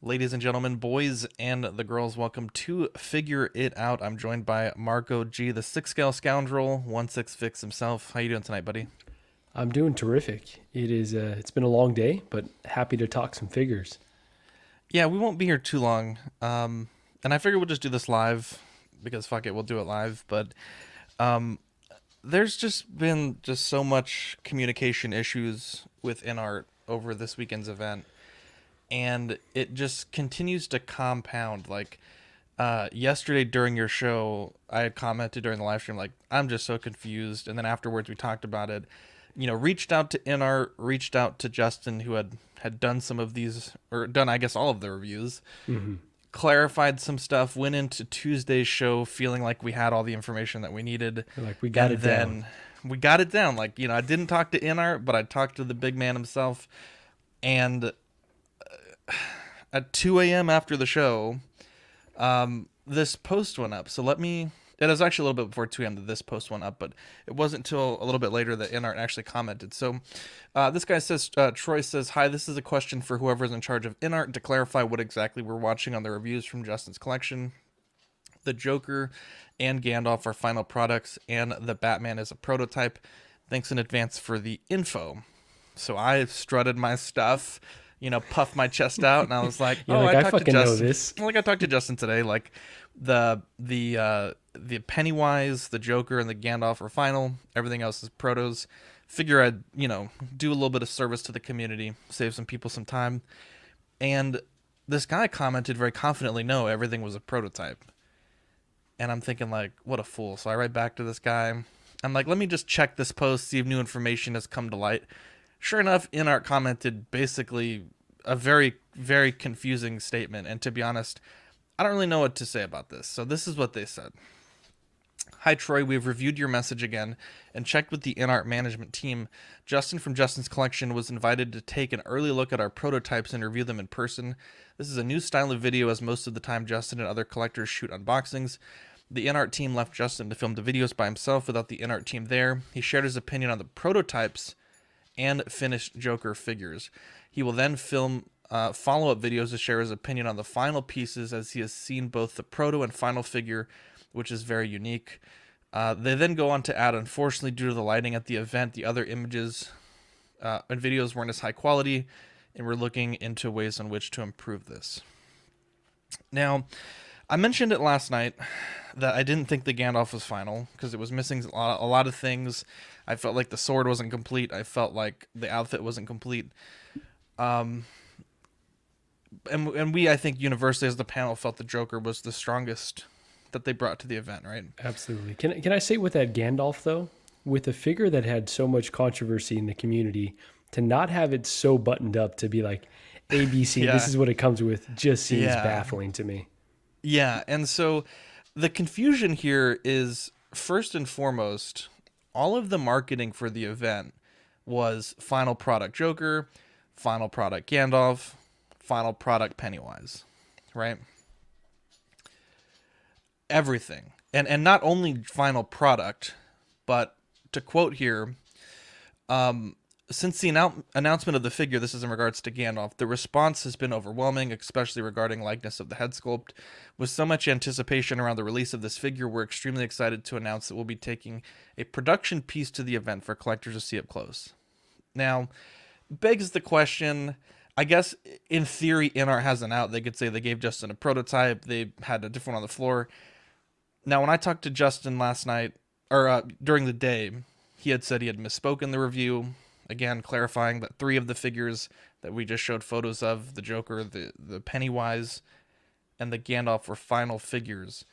Ladies and gentlemen, boys and the girls, welcome to Figure It Out. I'm joined by Marco G, the six scale scoundrel, 1/6 himself. How you doing tonight, buddy? I'm doing terrific. It's been a long day, but happy to talk some figures. Yeah, we won't be here too long. And I figured we'll just do this live because fuck it, we'll do it live. But um, there's just been just so much communication issues with Inart over this weekend's event, and it just continues to compound. Like yesterday during your show, I had commented during the live stream, like, I'm just so confused. And then afterwards, we talked about it. Reached out to Inart, reached out to Justin, who had done some of these, or done, I guess, all of the reviews, Hmm. clarified some stuff, went into Tuesday's show feeling like we had all the information that we needed. Like we got And it down. then we got it down. Like, I didn't talk to Inart, but I talked to the big man himself. And at 2 a.m. after the show, this post went up. So it was actually a little bit before 2 a.m. that this post went up, but it wasn't until a little bit later that Inart actually commented. So this guy says, Troy says, "Hi, this is a question for whoever's in charge of Inart to clarify what exactly we're watching on the reviews from Justin's collection. The Joker and Gandalf are final products, and the Batman is a prototype. Thanks in advance for the info." So I strutted my stuff, puffed my chest out, and I was like, You're "Oh, like, I I talked to fucking know Justin. this. Like I talked to Justin today. Like the Pennywise, the Joker, and the Gandalf are final. Everything else is protos. Figure I'd do a little bit of service to the community, save some people some time." And this guy commented very confidently, "No, everything was a prototype." And I'm thinking, like, what a fool. So I write back to this guy. I'm like, let me just check this post, see if new information has come to light. Sure enough, Inart commented basically a very, very confusing statement. And to be honest, I don't really know what to say about this. So this is what they said. "Hi, Troy. We've reviewed your message again and checked with the Inart management team. Justin from Justin's Collection was invited to take an early look at our prototypes and review them in person. This is a new style of video, as most of the time Justin and other collectors shoot unboxings. The Inart team left Justin to film the videos by himself without the Inart team there. He shared his opinion on the prototypes and finished Joker figures. He will then film follow-up videos to share his opinion on the final pieces, as he has seen both the proto and final figure, which is very unique. They then go on to add, unfortunately, due to the lighting at the event, the other images and videos weren't as high quality, and we're looking into ways in which to improve this." Now, I mentioned it last night that I didn't think the Gandalf was final because it was missing a lot of things. I felt like the sword wasn't complete. I felt like the outfit wasn't complete. Um, and we, I think, universally as the panel, felt the Joker was the strongest that they brought to the event, right? Absolutely. Can I say with that Gandalf though, with a figure that had so much controversy in the community, to not have it so buttoned up to be like ABC, this Yeah. is what it comes with, just seems Yeah. baffling to me. Yeah. And so the confusion here is, first and foremost, all of the marketing for the event was final product Joker, final product Gandalf, final product Pennywise, right? Everything. And not only final product, but to quote here, since the announcement of the figure, this is in regards to Gandalf, the response has been overwhelming, especially regarding likeness of the head sculpt. With so much anticipation around the release of this figure, we're extremely excited to announce that we'll be taking a production piece to the event for collectors to see up close. Now, begs the question, I guess in theory, Inart has an out. They could say they gave Justin a prototype, they had a different one on the floor. Now, when I talked to Justin last night, or during the day, he had said he had misspoken the review. Again, clarifying that 3 of the figures that we just showed photos of, the Joker, the Pennywise, and the Gandalf, were final figures.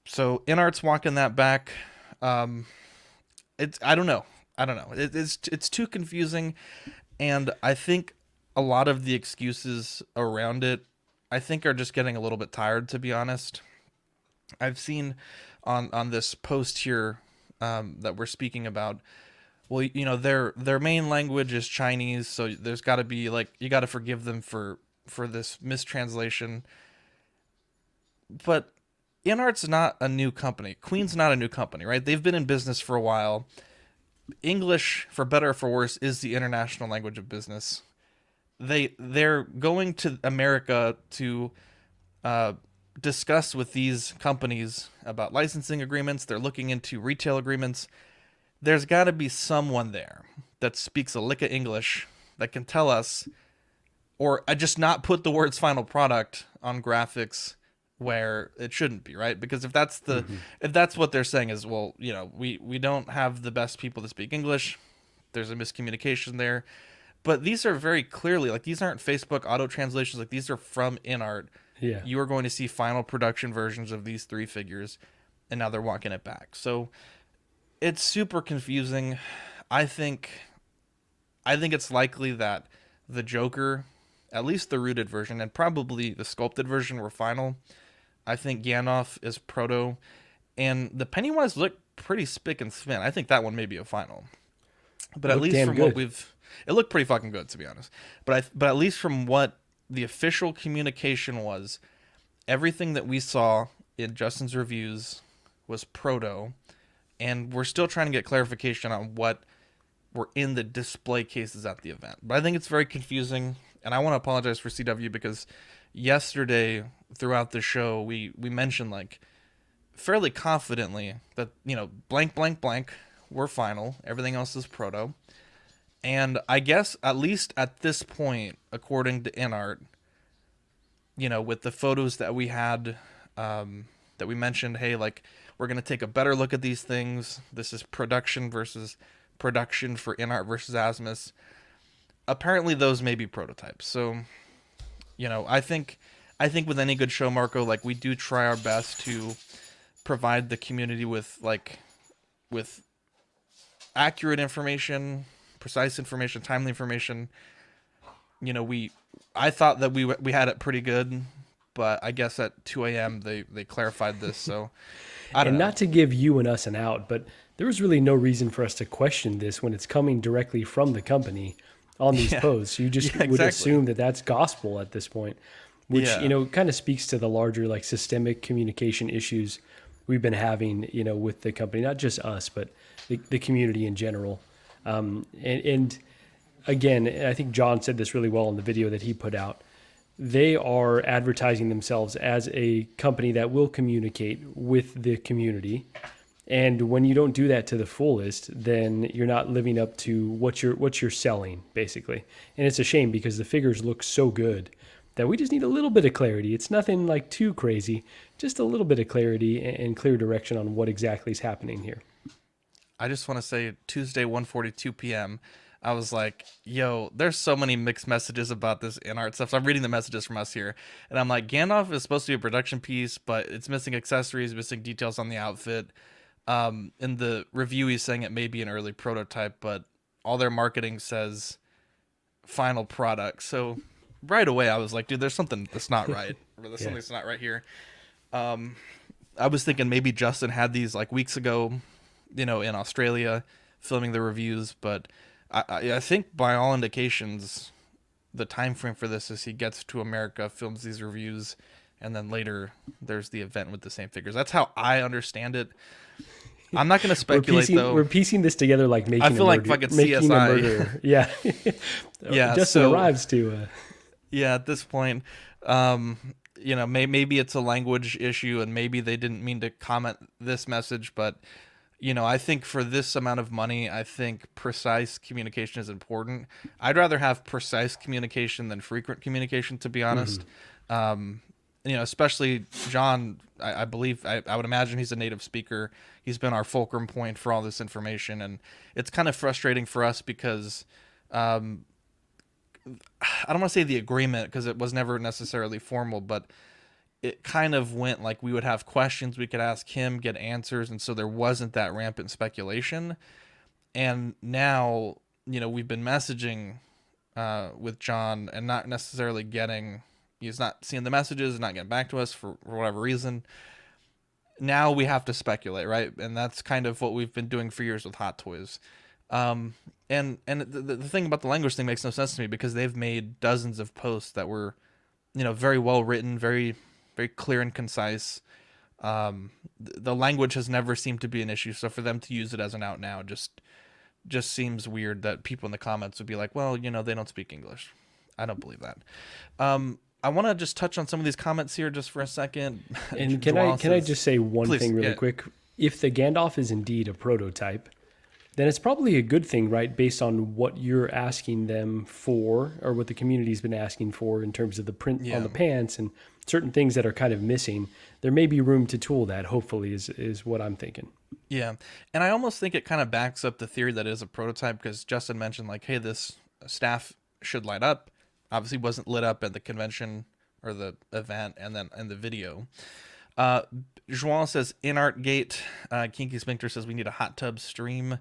So Inart's walking that back. I don't know. It's too confusing, and I think a lot of the excuses around it, I think, are just getting a little bit tired, to be honest. I've seen on this post here that we're speaking about, well, their main language is Chinese, so there's got to be, like, you got to forgive them for this mistranslation. But Inart's not a new company. Queen's not a new company, right? They've been in business for a while. English, for better or for worse, is the international language of business. they're going to America to uh, discuss with these companies about licensing agreements. They're looking into retail agreements. There's got to be someone there that speaks a lick of English that can tell us, or just not put the words final product on graphics where it shouldn't be, right? Because if that's what they're saying is, well, we don't have the best people to speak English. There's a miscommunication there. But these are very clearly, like, these aren't Facebook auto translations. Like, these are from Inart. Yeah. You are going to see final production versions of these three figures, and now they're walking it back. So it's super confusing. I think it's likely that the Joker, at least the rooted version, and probably the sculpted version, were final. I think Gandalf is proto, and the Pennywise looked pretty spick and span. I think that one may be a final. But at Looked least damn from good. what it looked pretty fucking good, to be honest. But at least from what the official communication was, everything that we saw in Justin's reviews was proto, and we're still trying to get clarification on what were in the display cases at the event. But I think it's very confusing, and I want to apologize for CW because yesterday throughout the show we mentioned, like, fairly confidently that, blank blank blank were final, everything else is proto. And I guess at least at this point, according to Inart, with the photos that we had, that we mentioned, hey, like, we're going to take a better look at these things. This is production versus production for Inart versus Asmus. Apparently those may be prototypes. So, I think with any good show, Marco, like, we do try our best to provide the community with accurate information, precise information, timely information. I thought that we had it pretty good, but I guess at 2 a.m. they clarified this. So I don't And know. not to give you and us an out, but there was really no reason for us to question this when it's coming directly from the company on these Yeah. posts. You just Yeah, would exactly. assume that that's gospel at this point, which, Yeah. kind of speaks to the larger, like, systemic communication issues we've been having, with the company, not just us, but the community in general. And again, I think John said this really well in the video that he put out. They are advertising themselves as a company that will communicate with the community. And when you don't do that to the fullest, then you're not living up to what you're selling, basically. And it's a shame because the figures look so good that we just need a little bit of clarity. It's nothing like too crazy, just a little bit of clarity and clear direction on what exactly is happening here. I just want to say Tuesday 1:42 p.m. I was like, yo, there's so many mixed messages about this Inart stuff. So I'm reading the messages from us here, and I'm like, Gandalf is supposed to be a production piece, but it's missing accessories, missing details on the outfit. In the review, he's saying it may be an early prototype, but all their marketing says final product. So right away, I was like, dude, there's something that's not right, or there's something that's not right here. I was thinking maybe Justin had these like weeks ago, in Australia, filming the reviews, but I think by all indications, the time frame for this is he gets to America, films these reviews, and then later there's the event with the same figures. That's how I understand it. I'm not going to speculate though. We're piecing this together like making I feel a like murder, fucking making a CSI. murderer. Yeah. Yeah, Justin so- arrives to. Yeah, at this point, maybe it's a language issue, and maybe they didn't mean to comment this message, but I think for this amount of money, I think precise communication is important. I'd rather have precise communication than frequent communication, to be honest. Especially John, I believe, I would imagine he's a native speaker. He's been our fulcrum point for all this information, and it's kind of frustrating for us because I don't want to say the agreement because it was never necessarily formal, but it kind of went like we would have questions we could ask him, get answers, and so there wasn't that rampant speculation. And now, we've been messaging with John and not necessarily he's not seeing the messages, not getting back to us for whatever reason. Now we have to speculate, right? And that's kind of what we've been doing for years with Hot Toys. And the thing about the language thing makes no sense to me because they've made dozens of posts that were, very well written, very, very clear and concise. The language has never seemed to be an issue. So for them to use it as an out now just seems weird that people in the comments would be like, well, they don't speak English. I don't believe that. I want to just touch on some of these comments here just for a second. And Joao can I says, just say one please, thing really yeah, quick? If the Gandalf is indeed a prototype, then it's probably a good thing, right? Based on what you're asking them for, or what the community's been asking for in terms of the print on yeah. the pants and certain things that are kind of missing. There may be room to tool that. Hopefully, is what I'm thinking. Yeah, and I almost think it kind of backs up the theory that it is a prototype because Justin mentioned like, hey, this staff should light up. Obviously, wasn't lit up at the convention or the event, and then in the video. Uh, Joao says Inart Gate. Kinky Sphincter says we need a hot tub stream.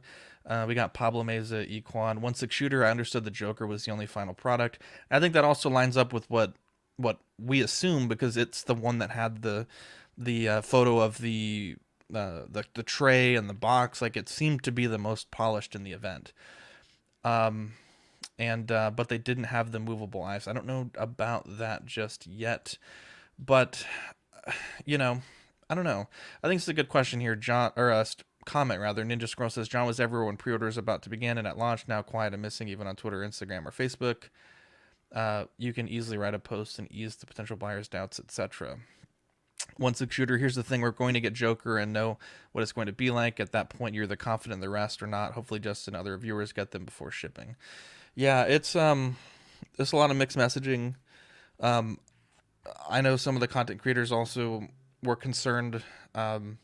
We got Pablo Meza, Equan, 1/6 shooter. I understood the Joker was the only final product. I think that also lines up with what we assume because it's the one that had the photo of the tray and the box. Like it seemed to be the most polished in the event. And but they didn't have the movable eyes. I don't know about that just yet, but you know, I don't know. I think it's a good question here, John, or comment rather. Ninja Scroll says John was everywhere when pre-order is about to begin and at launch. Now quiet and missing even on Twitter, Instagram, or Facebook. You can easily write a post and ease the potential buyer's doubts, etc. 1/6 shooter. Here's the thing: we're going to get Joker and know what it's going to be like. At that point, you're either confident in the rest or not. Hopefully, Justin and other viewers get them before shipping. Yeah, there's a lot of mixed messaging. Um, I know some of the content creators also were concerned. I'm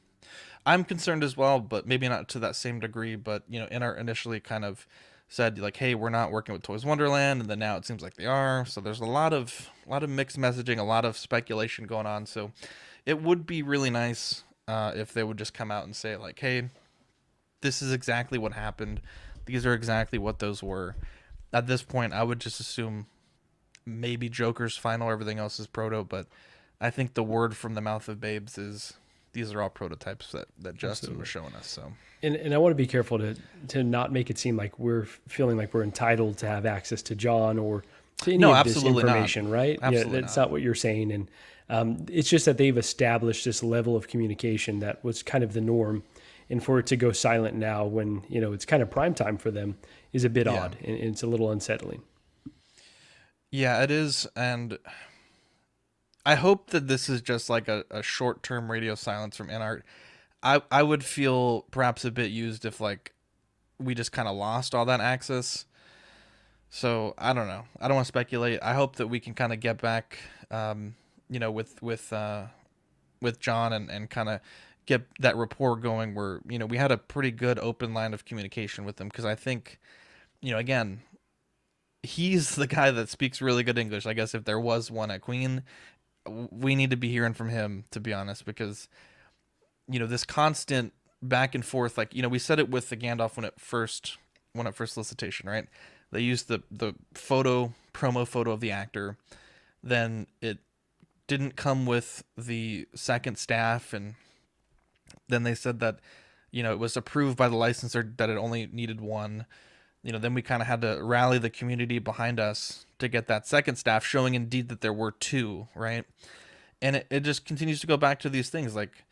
concerned as well, but maybe not to that same degree. But Inart initially kind of said like, "Hey, we're not working with Toys Wonderland," and then now it seems like they are. So there's a lot of mixed messaging, a lot of speculation going on. So it would be really nice if they would just come out and say like, "Hey, this is exactly what happened. These are exactly what those were." At this point, I would just assume maybe Joker's final, everything else is proto, but I think the word from the mouth of babes is these are all prototypes that Justin Absolutely. was showing us. So And I want to be careful to not make it seem like we're feeling like we're entitled to have access to John or to any no, of this absolutely not. information, right? Yeah, Absolutely that's not. not what you're saying. And it's just that they've established this level of communication that was kind of the norm. And for it to go silent now when, it's kind of prime time for them is a bit Yeah. odd and it's a little unsettling. Yeah, it is. And I hope that this is just like a short term radio silence from Inart. I would feel perhaps a bit used if like we just kind of lost all that access. So I don't know. I don't want to speculate. I hope that we can kind of get back, with John and kind of get that rapport going where we had a pretty good open line of communication with him because I think again he's the guy that speaks really good English. I guess if there was one at Queen, we need to be hearing from him to be honest because this constant back and forth like we said it with the Gandalf when it first solicitation, right? They used the promo photo of the actor, then it didn't come with the second staff, and then they said that it was approved by the licensor that it only needed one. Then we kind of had to rally the community behind us to get that second staff, showing indeed that there were two, right? And it just continues to go back to these things like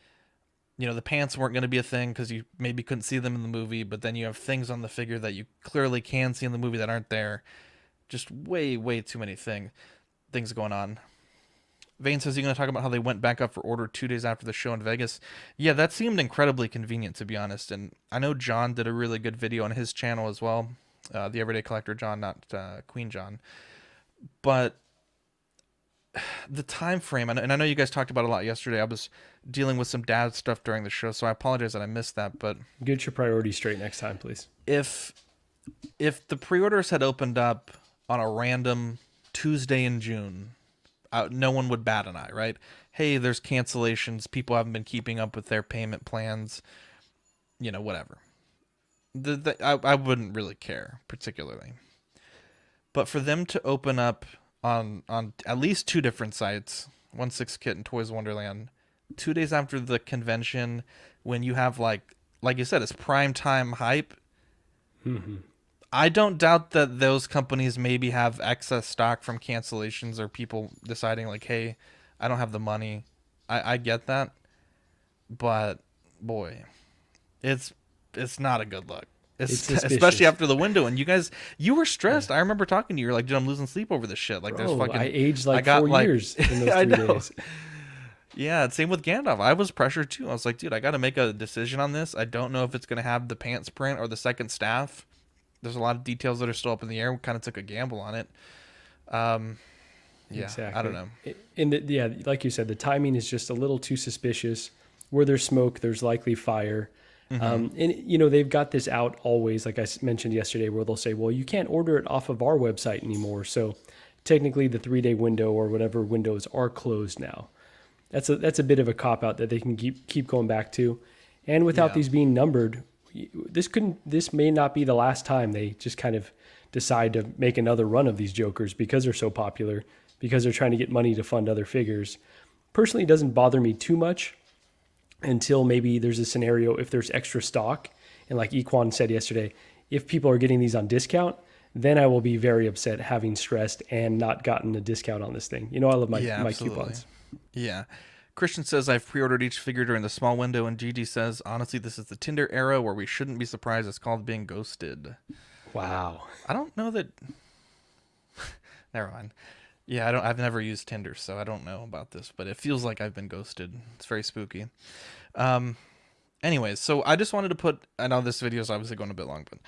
the pants weren't going to be a thing because you maybe couldn't see them in the movie, but then you have things on the figure that you clearly can see in the movie that aren't there. Just way too many things going on. Vane says, you're going to talk about how they went back up for order 2 days after the show in Vegas. Yeah, that seemed incredibly convenient, to be honest. And I know John did a really good video on his channel as well. The Everyday Collector John, not Queen John. But the time frame, and I know you guys talked about it a lot yesterday. I was dealing with some dad stuff during the show, so I apologize that I missed that. But Get your priorities straight next time, please. if the pre-orders had opened up on a random Tuesday in June, no one would bat an eye, right? Hey, there's cancellations. People haven't been keeping up with their payment plans. Whatever. I wouldn't really care particularly. But for them to open up on at least two different sites, 1/6 Kit and Toys Wonderland, 2 days after the convention, when you have like you said, it's prime time hype. Mm-hmm. I don't doubt that those companies maybe have excess stock from cancellations or people deciding like, hey, I don't have the money. I get that, but boy, it's not a good look. It's Especially suspicious. after the window. And you were stressed. I remember talking to you. You're like, dude, I'm losing sleep over this shit. Like, there's Bro, I fucking, aged I like got 4 years in those I three know. days. Yeah, same with Gandalf. I was pressured too. I was like, dude, I got to make a decision on this. I don't know if it's going to have the pants print or the second staff. There's a lot of details that are still up in the air. We kind of took a gamble on it. Um, yeah, I don't Exactly. know. Yeah, like you said, the timing is just a little too suspicious. Where there's smoke, there's likely fire. Hmm. And they've got this out always, like I mentioned yesterday, where they'll say, "Well, you can't order it off of our website anymore." So technically, the 3-day window or whatever windows are closed now. That's a bit of a cop out that they can keep going back to. And without Yeah. these being numbered, this may not be the last time they just kind of decide to make another run of these jokers because they're so popular, because they're trying to get money to fund other figures. Personally, it doesn't bother me too much until maybe there's a scenario if there's extra stock. And like Equan said yesterday, if people are getting these on discount, then I will be very upset having stressed and not gotten a discount on this thing. I love Yeah, my absolutely. coupons. Yeah. Christian says I've pre-ordered each figure during the small window, and Gigi says honestly this is the Tinder era where we shouldn't be surprised it's called being ghosted. Wow. I don't know that. Never mind. Yeah, I don't. I've never used Tinder, so I don't know about this, but it feels like I've been ghosted. It's very spooky. Um. Anyways, so I just wanted to put. I know this video is obviously going a bit long, but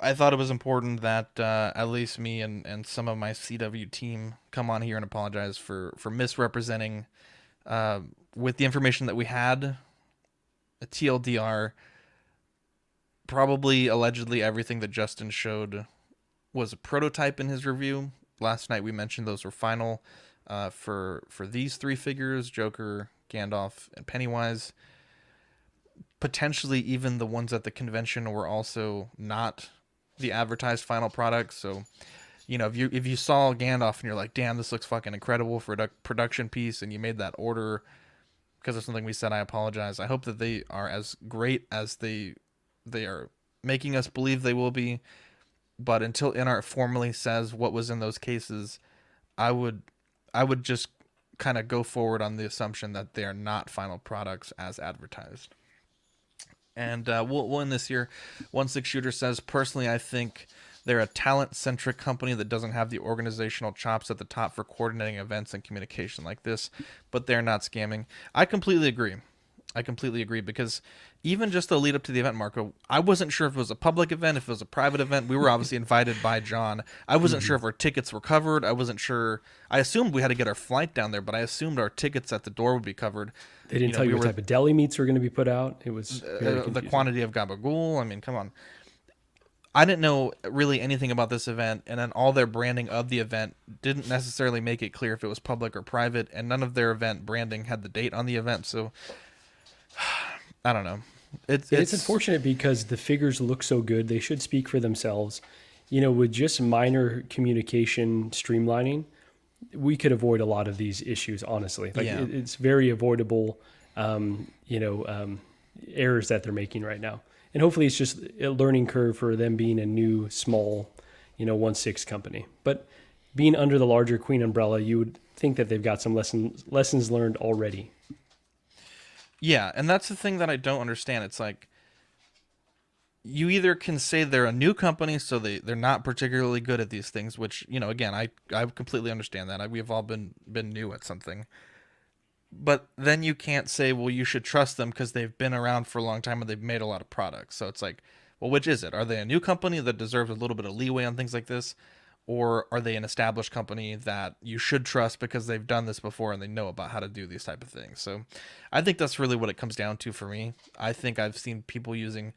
I thought it was important that at least me and some of my CW team come on here and apologize for misrepresenting uh, with the information that we had. A TLDR, probably allegedly everything that Justin showed was a prototype in his review. Last night we mentioned those were final for these three figures: Joker, Gandalf, and Pennywise. Potentially, even the ones at the convention were also not the advertised final product. So, if you saw Gandalf and you're like, "Damn, this looks fucking incredible for a production piece," and you made that order because of something we said, I apologize. I hope that they are as great as they are making us believe they will be. But until Inart formally says what was in those cases, I would I would just kind of go forward on the assumption that they are not final products as advertised. And we'll end this here. 1 6 Shooter says, personally, I think they're a talent centric company that doesn't have the organizational chops at the top for coordinating events and communication like this, but they're not scamming. I completely agree. I completely agree because even just the lead up to the event, Marco, I wasn't sure if it was a public event, if it was a private event. We were obviously invited by John. I wasn't sure if our tickets were covered. I wasn't sure. I assumed we had to get our flight down there, but I assumed our tickets at the door would be covered. They didn't tell you We what were type of deli meats were going to be put out. It was very the confusing. quantity of gabagool. I mean, come on. I didn't know really anything about this event, and then all their branding of the event didn't necessarily make it clear if it was public or private, and none of their event branding had the date on the event. So I don't know. It's unfortunate because the figures look so good. They should speak for themselves. With just minor communication streamlining, we could avoid a lot of these issues, honestly. Like Yeah. it's very avoidable, errors that they're making right now. And hopefully it's just a learning curve for them being a new, small, 1/6 company. But being under the larger Queen umbrella, you would think that they've got some lessons learned already. Yeah, and that's the thing that I don't understand. It's like you either can say they're a new company, so they're not particularly good at these things, which, again, I completely understand that. We've all been new at something. But then you can't say, well, you should trust them because they've been around for a long time and they've made a lot of products. So it's like, well, which is it? Are they a new company that deserves a little bit of leeway on things like this? Or are they an established company that you should trust because they've done this before and they know about how to do these type of things? So I think that's really what it comes down to for me. I think I've seen people using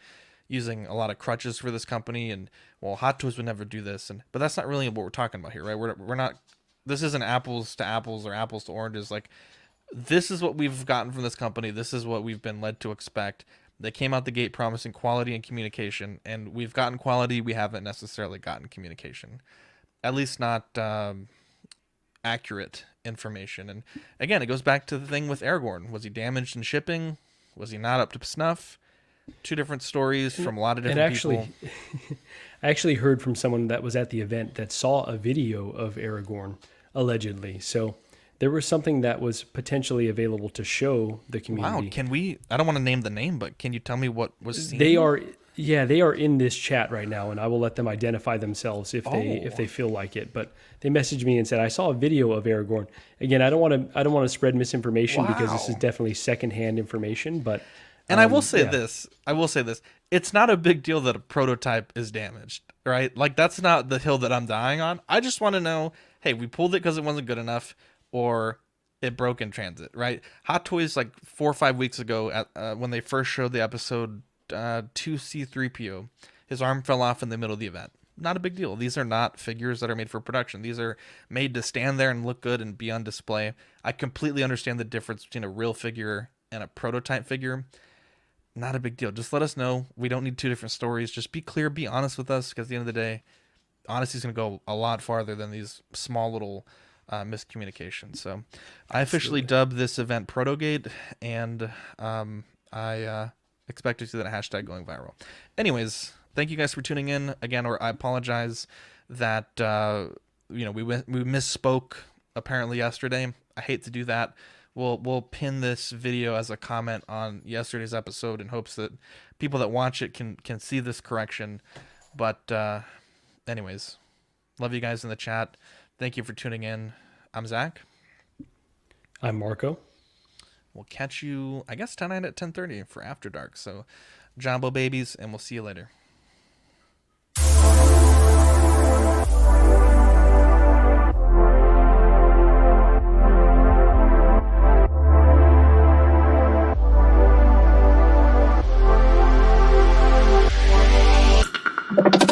a lot of crutches for this company, and well, Hot Toys would never do this, but that's not really what we're talking about here, right? We're not. This isn't apples to apples or apples to oranges. Like, this is what we've gotten from this company. This is what we've been led to expect. They came out the gate promising quality and communication, and we've gotten quality. We haven't necessarily gotten communication, at least not accurate information. And again, it goes back to the thing with Aragorn. Was he damaged in shipping? Was he not up to snuff? Two different stories from a lot of different people. I actually heard from someone that was at the event that saw a video of Aragorn, allegedly. So there was something that was potentially available to show the Wow, community. can we? I don't want to name the name, but can you tell me what was seen? They are Yeah, they are in this chat right now, and I will let them identify themselves if Oh, they feel like it. But they messaged me and said, "I saw a video of Aragorn." Again, I don't want to spread misinformation because this is wow. definitely secondhand information. But And I will say yeah, this. I will say this. It's not a big deal that a prototype is damaged, right? Like that's not the hill that I'm dying on. I just want to know, hey, we pulled it because it wasn't good enough, or it broke in transit, right? Hot Toys like 4 or 5 weeks ago, at when they first showed the episode 2C3PO, his arm fell off in the middle of the event. Not a big deal. These are not figures that are made for production. These are made to stand there and look good and be on display. I completely understand the difference between a real figure and a prototype figure. Not a big deal. Just let us know. We don't need two different stories. Just be clear, be honest with us, because at the end of the day, honesty is going to go a lot farther than these small little miscommunications. So I officially absolutely. dubbed this event Protogate, and I expect to see that hashtag going viral. Anyways, thank you guys for tuning in again. Or I apologize that we misspoke apparently yesterday. I hate to do that. We'll pin this video as a comment on yesterday's episode in hopes that people that watch it can see this correction. But anyways, love you guys in the chat. Thank you for tuning in. I'm Zach. I'm Marco. We'll catch you, I guess, tonight at 10:30 for After Dark. So, Jumbo babies, and we'll see you later.